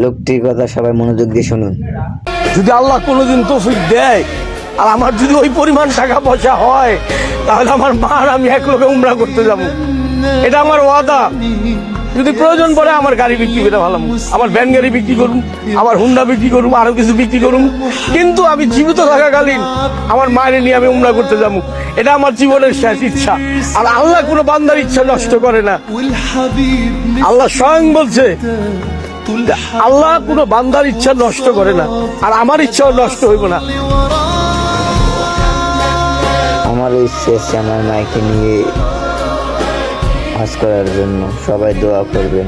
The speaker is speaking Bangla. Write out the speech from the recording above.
লোকটির কথা সবাই মনোযোগ দিয়ে শুনুন। যদি আল্লাহ কোনোদিন তৌফিক দেয় আর আমার যদি ওই পরিমাণ টাকা পয়সা হয়, তাহলে আমার মা আর আমি এক লোকে উমরা করতে যাব। এটা আমার ওয়াদা। যদি প্রয়োজন পড়ে আমার গাড়ি বিক্রি করে ভালাম, আমার ভ্যান গাড়ি বিক্রি করুন, আমার হুন্ডা বিক্রি করুন, আরো কিছু বিক্রি করুন, কিন্তু আমি জীবিত থাকাকালীন আমার মায়ের নিয়ে আমি উমরা করতে যাবো। এটা আমার জীবনের শেষ ইচ্ছা। আর আল্লাহ কোনো বান্দার ইচ্ছা নষ্ট করে না। আল্লাহ স্বয়ং বলছে, আল্লাহ কোনো বান্দার ইচ্ছা নষ্ট করে না, আর আমার ইচ্ছাও নষ্ট হইব না। আমার ইচ্ছে আছে আমার মাকে নিয়ে হজ করার জন্য। সবাই দোয়া করবেন।